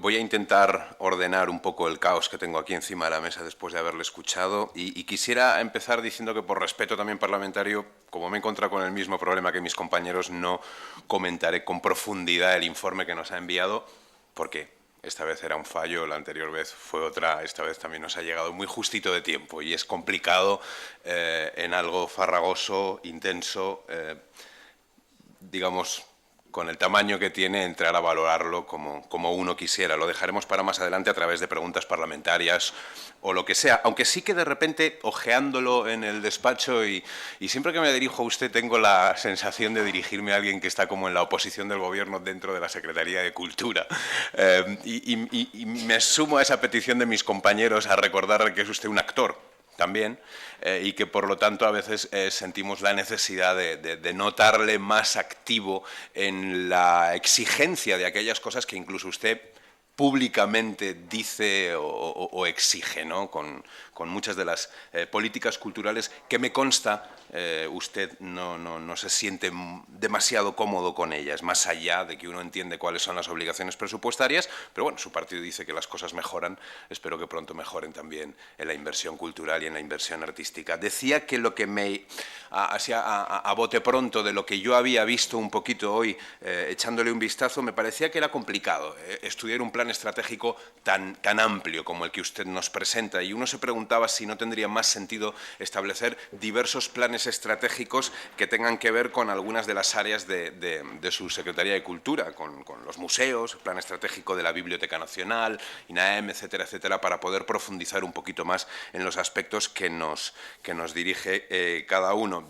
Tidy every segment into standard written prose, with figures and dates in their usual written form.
voy a intentar ordenar un poco el caos que tengo aquí encima de la mesa después de haberle escuchado y quisiera empezar diciendo que por respeto también parlamentario, como me he encontrado con el mismo problema que mis compañeros, no comentaré con profundidad el informe que nos ha enviado, porque esta vez era un fallo, la anterior vez fue otra, esta vez también nos ha llegado muy justito de tiempo y es complicado en algo farragoso, intenso, digamos, con el tamaño que tiene, entrar a valorarlo como uno quisiera. Lo dejaremos para más adelante a través de preguntas parlamentarias o lo que sea. Aunque sí que de repente, ojeándolo en el despacho y siempre que me dirijo a usted tengo la sensación de dirigirme a alguien que está como en la oposición del gobierno dentro de la Secretaría de Cultura. Y me sumo a esa petición de mis compañeros a recordarle que es usted un actor también, y que por lo tanto a veces sentimos la necesidad de notarle más activo en la exigencia de aquellas cosas que incluso usted públicamente dice o exige, ¿no? Con muchas de las políticas culturales que me consta usted no se siente demasiado cómodo con ellas, más allá de que uno entiende cuáles son las obligaciones presupuestarias, pero bueno, su partido dice que las cosas mejoran, espero que pronto mejoren también en la inversión cultural y en la inversión artística. Decía que lo que me hacía a bote pronto de lo que yo había visto un poquito hoy, echándole un vistazo, me parecía que era complicado estudiar un plan estratégico tan amplio como el que usted nos presenta, y uno se preguntaba si no tendría más sentido establecer diversos planes estratégicos que tengan que ver con algunas de las áreas de su Secretaría de Cultura, con los museos, el plan estratégico de la Biblioteca Nacional, INAEM, etcétera, etcétera, para poder profundizar un poquito más en los aspectos que nos dirige cada uno.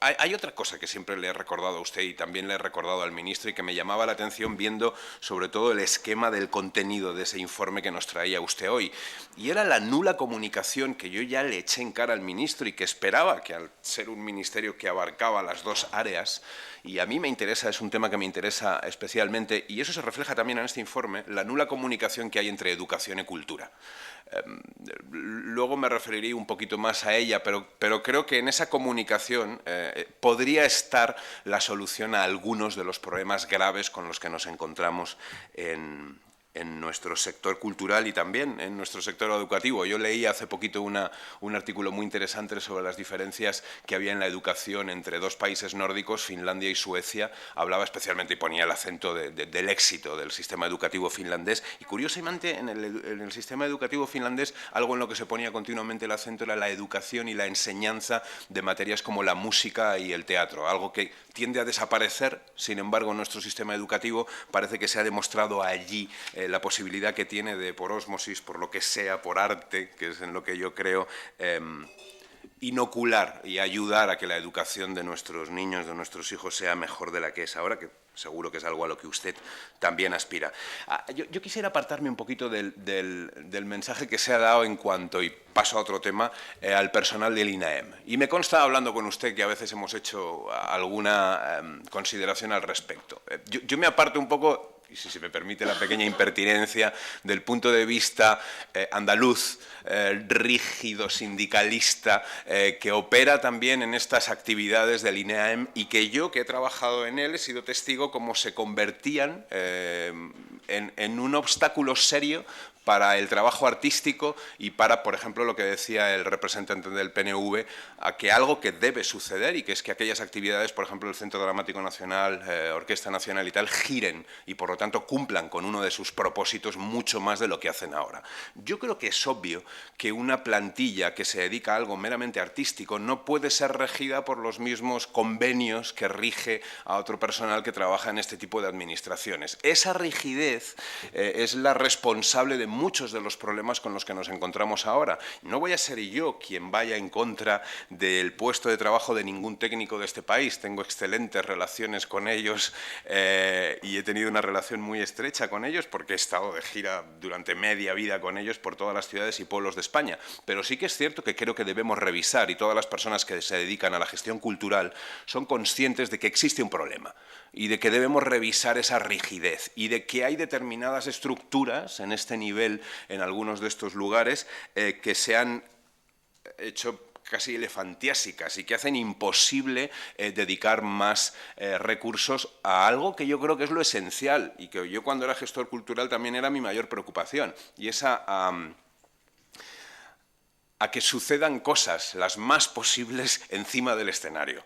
Hay otra cosa que siempre le he recordado a usted y también le he recordado al ministro y que me llamaba la atención viendo sobre todo el esquema del contenido de ese informe que nos traía usted hoy, y era la nula comunicación que yo ya le eché en cara al ministro y que esperaba que, al ser un ministerio que abarcaba las dos áreas, y a mí me interesa, es un tema que me interesa especialmente, y eso se refleja también en este informe, la nula comunicación que hay entre educación y cultura. Luego me referiré un poquito más a ella, pero creo que en esa comunicación podría estar la solución a algunos de los problemas graves con los que nos encontramos en nuestro sector cultural y también en nuestro sector educativo. Yo leí hace poquito un artículo muy interesante sobre las diferencias que había en la educación entre dos países nórdicos, Finlandia y Suecia. Hablaba especialmente y ponía el acento del éxito del sistema educativo finlandés. Y curiosamente, en el sistema educativo finlandés, algo en lo que se ponía continuamente el acento era la educación y la enseñanza de materias como la música y el teatro, algo que tiende a desaparecer. Sin embargo, en nuestro sistema educativo parece que se ha demostrado allí la posibilidad que tiene de, por ósmosis, por lo que sea, por arte, que es en lo que yo creo, inocular y ayudar a que la educación de nuestros niños, de nuestros hijos, sea mejor de la que es ahora, que seguro que es algo a lo que usted también aspira. Yo quisiera apartarme un poquito del mensaje que se ha dado en cuanto, y paso a otro tema, al personal del INAEM. Y me consta, hablando con usted, que a veces hemos hecho alguna consideración al respecto. Yo me aparto un poco, y si se me permite la pequeña impertinencia, del punto de vista andaluz, rígido, sindicalista, que opera también en estas actividades del INAEM y que yo, que he trabajado en él, he sido testigo cómo se convertían en un obstáculo serio para el trabajo artístico y para, por ejemplo, lo que decía el representante del PNV, a que algo que debe suceder, y que es que aquellas actividades, por ejemplo, el Centro Dramático Nacional, Orquesta Nacional y tal, giren y, por lo tanto, cumplan con uno de sus propósitos mucho más de lo que hacen ahora. Yo creo que es obvio que una plantilla que se dedica a algo meramente artístico no puede ser regida por los mismos convenios que rige a otro personal que trabaja en este tipo de administraciones. Esa rigidez es la responsable de muchos de los problemas con los que nos encontramos ahora. No voy a ser yo quien vaya en contra del puesto de trabajo de ningún técnico de este país. Tengo excelentes relaciones con ellos y he tenido una relación muy estrecha con ellos porque he estado de gira durante media vida con ellos por todas las ciudades y pueblos de España. Pero sí que es cierto que creo que debemos revisar, y todas las personas que se dedican a la gestión cultural son conscientes de que existe un problema y de que debemos revisar esa rigidez y de que hay determinadas estructuras en este nivel, en algunos de estos lugares, que se han hecho casi elefantiásicas y que hacen imposible dedicar más recursos a algo que yo creo que es lo esencial y que yo cuando era gestor cultural también era mi mayor preocupación, y es a que sucedan cosas las más posibles encima del escenario.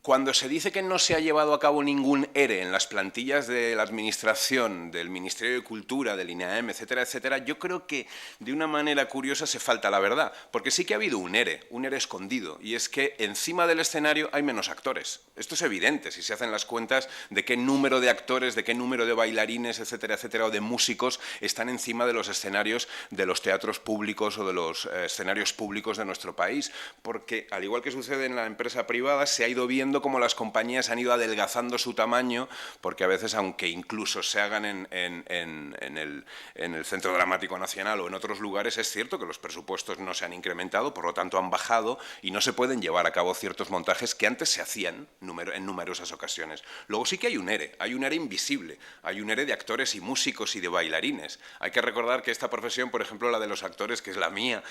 Cuando se dice que no se ha llevado a cabo ningún ERE en las plantillas de la Administración, del Ministerio de Cultura, del INAEM, etcétera, etcétera, yo creo que de una manera curiosa se falta la verdad, porque sí que ha habido un ERE escondido, y es que encima del escenario hay menos actores. Esto es evidente si se hacen las cuentas de qué número de actores, de qué número de bailarines, etcétera, etcétera, o de músicos están encima de los escenarios de los teatros públicos o de los escenarios públicos de nuestro país, porque al igual que sucede en la empresa privada, se ha ido viendo cómo las compañías han ido adelgazando su tamaño, porque a veces, aunque incluso se hagan en el Centro Dramático Nacional o en otros lugares, es cierto que los presupuestos no se han incrementado, por lo tanto han bajado y no se pueden llevar a cabo ciertos montajes que antes se hacían en numerosas ocasiones. Luego sí que hay un ERE invisible, hay un ERE de actores y músicos y de bailarines. Hay que recordar que esta profesión, por ejemplo, la de los actores, que es la mía,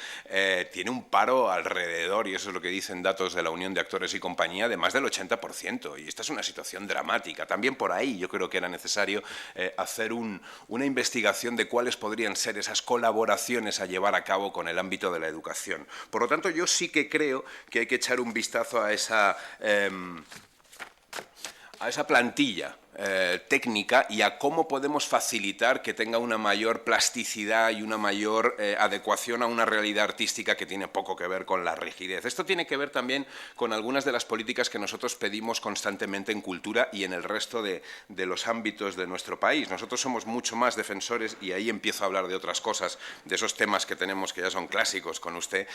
tiene un paro alrededor, y eso es lo que dicen datos de la Unión de Actores y Compañía, de más del 80%, y esta es una situación dramática. También por ahí yo creo que era necesario hacer una investigación de cuáles podrían ser esas colaboraciones a llevar a cabo con el ámbito de la educación. Por lo tanto, yo sí que creo que hay que echar un vistazo a esa plantilla técnica y a cómo podemos facilitar que tenga una mayor plasticidad y una mayor adecuación a una realidad artística que tiene poco que ver con la rigidez. Esto tiene que ver también con algunas de las políticas que nosotros pedimos constantemente en cultura y en el resto de los ámbitos de nuestro país. Nosotros somos mucho más defensores, y ahí empiezo a hablar de otras cosas, de esos temas que tenemos que ya son clásicos con usted,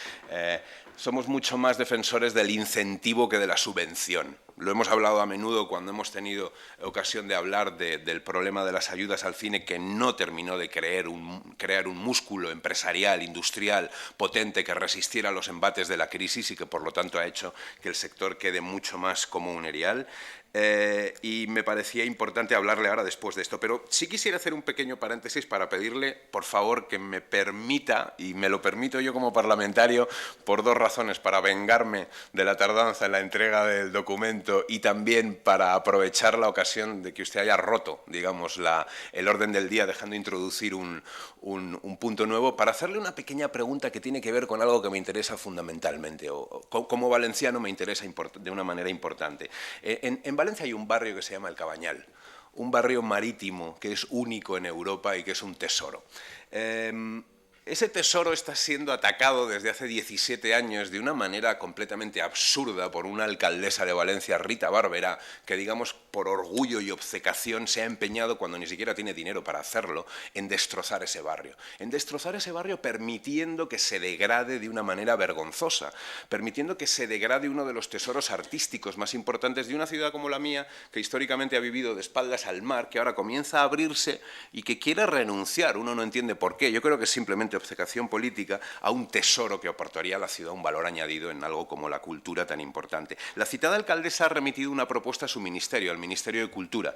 somos mucho más defensores del incentivo que de la subvención. Lo hemos hablado a menudo cuando hemos tenido ocasión de hablar del problema de las ayudas al cine, que no terminó de crear un músculo empresarial, industrial, potente, que resistiera a los embates de la crisis y que por lo tanto ha hecho que el sector quede mucho más como un erial. Y me parecía importante hablarle ahora después de esto, pero sí quisiera hacer un pequeño paréntesis para pedirle, por favor, que me permita, y me lo permito yo como parlamentario, por dos razones: para vengarme de la tardanza en la entrega del documento y también para aprovechar la ocasión de que usted haya roto, digamos, el orden del día, dejando introducir un punto nuevo, para hacerle una pequeña pregunta que tiene que ver con algo que me interesa fundamentalmente, o como valenciano me interesa de una manera importante. En Valencia hay un barrio que se llama El Cabañal, un barrio marítimo que es único en Europa y que es un tesoro. Ese tesoro está siendo atacado desde hace 17 años de una manera completamente absurda por una alcaldesa de Valencia, Rita Barberá, que, digamos, por orgullo y obcecación se ha empeñado, cuando ni siquiera tiene dinero para hacerlo, en destrozar ese barrio. En destrozar ese barrio permitiendo que se degrade de una manera vergonzosa, permitiendo que se degrade uno de los tesoros artísticos más importantes de una ciudad como la mía, que históricamente ha vivido de espaldas al mar, que ahora comienza a abrirse y que quiere renunciar. Uno no entiende por qué. Yo creo que es simplemente obcecación política a un tesoro que aportaría a la ciudad un valor añadido en algo como la cultura tan importante. La citada alcaldesa ha remitido una propuesta a su ministerio, al Ministerio de Cultura.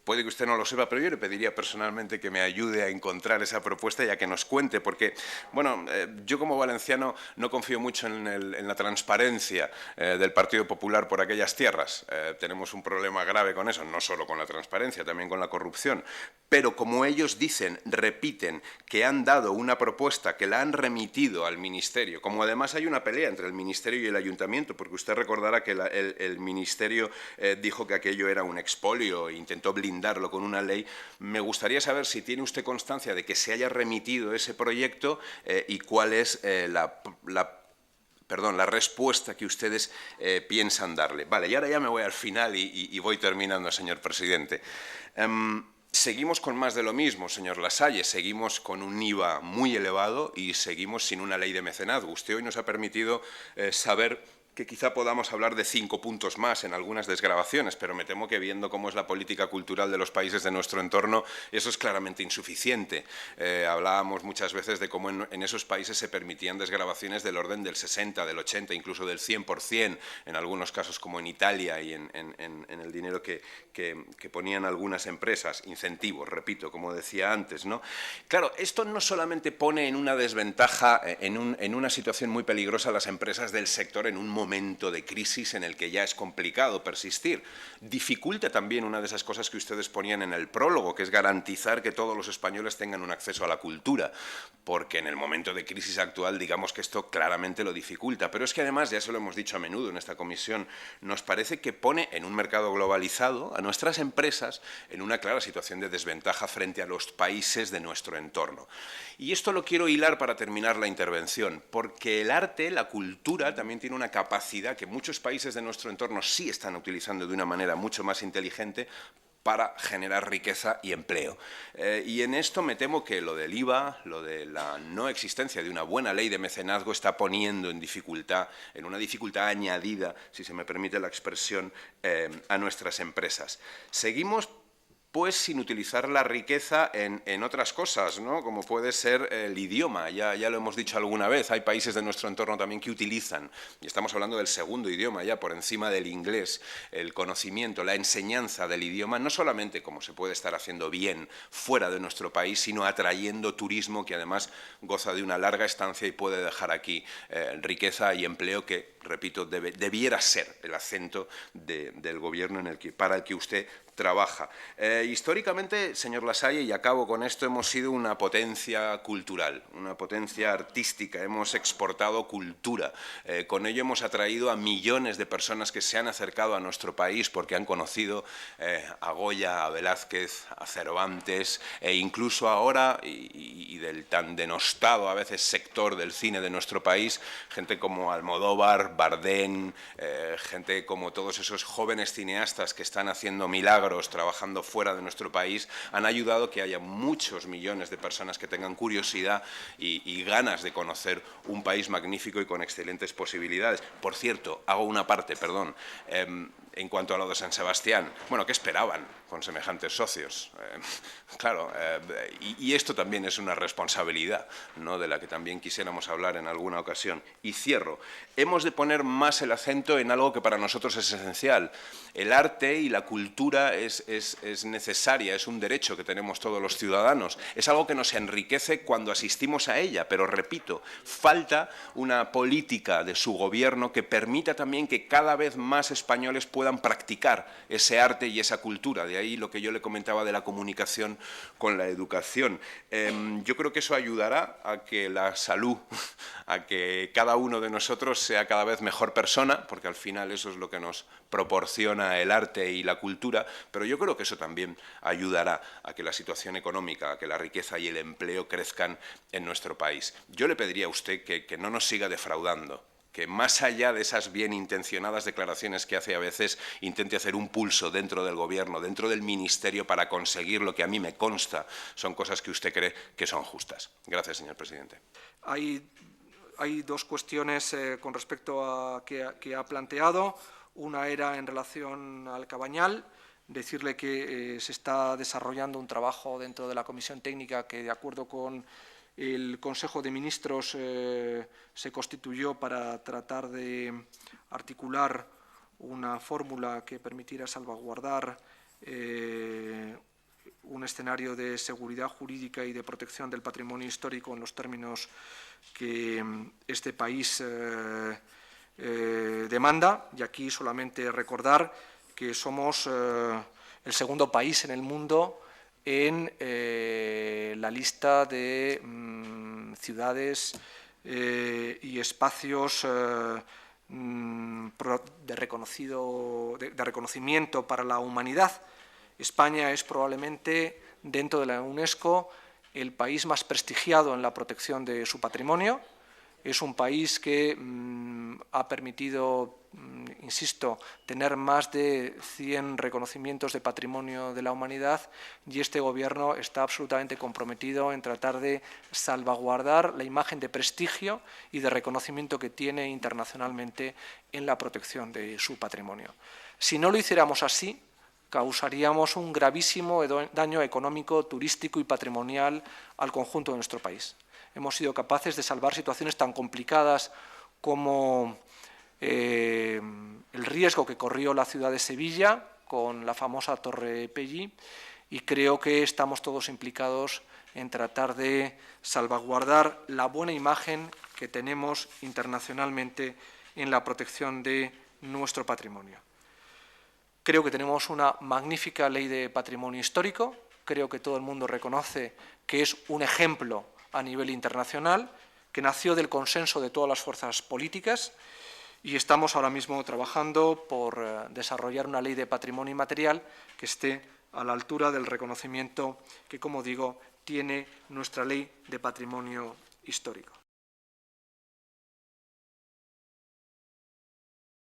Puede que usted no lo sepa, pero yo le pediría personalmente que me ayude a encontrar esa propuesta y a que nos cuente, porque, bueno, yo como valenciano no confío mucho en la transparencia del Partido Popular por aquellas tierras. Tenemos un problema grave con eso, no solo con la transparencia, también con la corrupción. Pero como ellos dicen, repiten, que han dado una propuesta, que la han remitido al Ministerio, como además hay una pelea entre el Ministerio y el Ayuntamiento, porque usted recordará que el Ministerio dijo que aquello era un expolio e intentó blindarlo con una ley. Me gustaría saber si tiene usted constancia de que se haya remitido ese proyecto y cuál es la respuesta que ustedes piensan darle. Vale, y ahora ya me voy al final y voy terminando, señor presidente. Seguimos con más de lo mismo, señor Lasalle. Seguimos con un IVA muy elevado y seguimos sin una ley de mecenazgo. Usted hoy nos ha permitido saber que quizá podamos hablar de 5 puntos más en algunas desgravaciones, pero me temo que viendo cómo es la política cultural de los países de nuestro entorno, eso es claramente insuficiente. Hablábamos muchas veces de cómo en esos países se permitían desgravaciones del orden del 60, del 80, incluso del 100%, en algunos casos como en Italia y en el dinero que ponían algunas empresas, incentivos, repito, como decía antes, ¿no? Claro, esto no solamente pone en una desventaja, en una situación muy peligrosa a las empresas del sector en un momento de crisis en el que ya es complicado persistir. Dificulta también una de esas cosas que ustedes ponían en el prólogo, que es garantizar que todos los españoles tengan un acceso a la cultura, porque en el momento de crisis actual, digamos que esto claramente lo dificulta. Pero es que además, ya se lo hemos dicho a menudo en esta comisión, nos parece que pone en un mercado globalizado a nuestras empresas en una clara situación de desventaja frente a los países de nuestro entorno. Y esto lo quiero hilar para terminar la intervención, porque el arte, la cultura, también tiene una capacidad que muchos países de nuestro entorno sí están utilizando de una manera mucho más inteligente para generar riqueza y empleo. Y en esto me temo que lo del IVA, lo de la no existencia de una buena ley de mecenazgo está poniendo en dificultad, en una dificultad añadida, si se me permite la expresión, a nuestras empresas. Seguimos pues sin utilizar la riqueza en otras cosas, ¿no? Como puede ser el idioma, ya lo hemos dicho alguna vez, hay países de nuestro entorno también que utilizan, y estamos hablando del segundo idioma ya por encima del inglés, el conocimiento, la enseñanza del idioma, no solamente como se puede estar haciendo bien fuera de nuestro país, sino atrayendo turismo que además goza de una larga estancia y puede dejar aquí riqueza y empleo que, repito, debiera ser el acento del gobierno para el que usted trabaja. Históricamente, señor Lasalle, y acabo con esto, hemos sido una potencia cultural, una potencia artística, hemos exportado cultura. Con ello hemos atraído a millones de personas que se han acercado a nuestro país porque han conocido a Goya, a Velázquez, a Cervantes, e incluso ahora, y del tan denostado a veces sector del cine de nuestro país, gente como Almodóvar, Bardem, gente como todos esos jóvenes cineastas que están haciendo milagros trabajando fuera de nuestro país, han ayudado a que haya muchos millones de personas que tengan curiosidad y ganas de conocer un país magnífico y con excelentes posibilidades. Por cierto, hago una parte, perdón, en cuanto a lo de San Sebastián. Bueno, ¿qué esperaban con semejantes socios? Claro, y esto también es una responsabilidad, ¿no?, de la que también quisiéramos hablar en alguna ocasión. Y cierro. Hemos de poner más el acento en algo que para nosotros es esencial. El arte y la cultura es necesaria, es un derecho que tenemos todos los ciudadanos. Es algo que nos enriquece cuando asistimos a ella, pero repito, falta una política de su gobierno que permita también que cada vez más españoles puedan practicar ese arte y esa cultura. De ahí lo que yo le comentaba de la comunicación con la educación. Yo creo que eso ayudará a que la salud, a que cada uno de nosotros sea cada vez mejor persona, porque al final eso es lo que nos proporciona el arte y la cultura, pero yo creo que eso también ayudará a que la situación económica, a que la riqueza y el empleo crezcan en nuestro país. Yo le pediría a usted que no nos siga defraudando, que más allá de esas bien intencionadas declaraciones que hace a veces, intente hacer un pulso dentro del Gobierno, dentro del Ministerio, para conseguir lo que a mí me consta son cosas que usted cree que son justas. Gracias, señor presidente. Hay dos cuestiones con respecto a que ha planteado. Una era en relación al Cabañal, decirle que se está desarrollando un trabajo dentro de la Comisión Técnica que, de acuerdo con el Consejo de Ministros, se constituyó para tratar de articular una fórmula que permitiera salvaguardar un escenario de seguridad jurídica y de protección del patrimonio histórico en los términos que este país demanda. Y aquí solamente recordar que somos el segundo país en el mundo en la lista de ciudades y espacios de reconocimiento para la humanidad. España es probablemente, dentro de la UNESCO, el país más prestigiado en la protección de su patrimonio. Es un país que ha permitido, insisto, tener más de 100 reconocimientos de patrimonio de la humanidad, y este Gobierno está absolutamente comprometido en tratar de salvaguardar la imagen de prestigio y de reconocimiento que tiene internacionalmente en la protección de su patrimonio. Si no lo hiciéramos así, causaríamos un gravísimo daño económico, turístico y patrimonial al conjunto de nuestro país. Hemos sido capaces de salvar situaciones tan complicadas como el riesgo que corrió la ciudad de Sevilla con la famosa Torre Pelli, y creo que estamos todos implicados en tratar de salvaguardar la buena imagen que tenemos internacionalmente en la protección de nuestro patrimonio. Creo que tenemos una magnífica ley de patrimonio histórico, creo que todo el mundo reconoce que es un ejemplo a nivel internacional, que nació del consenso de todas las fuerzas políticas, y estamos ahora mismo trabajando por desarrollar una ley de patrimonio inmaterial que esté a la altura del reconocimiento que, como digo, tiene nuestra ley de patrimonio histórico.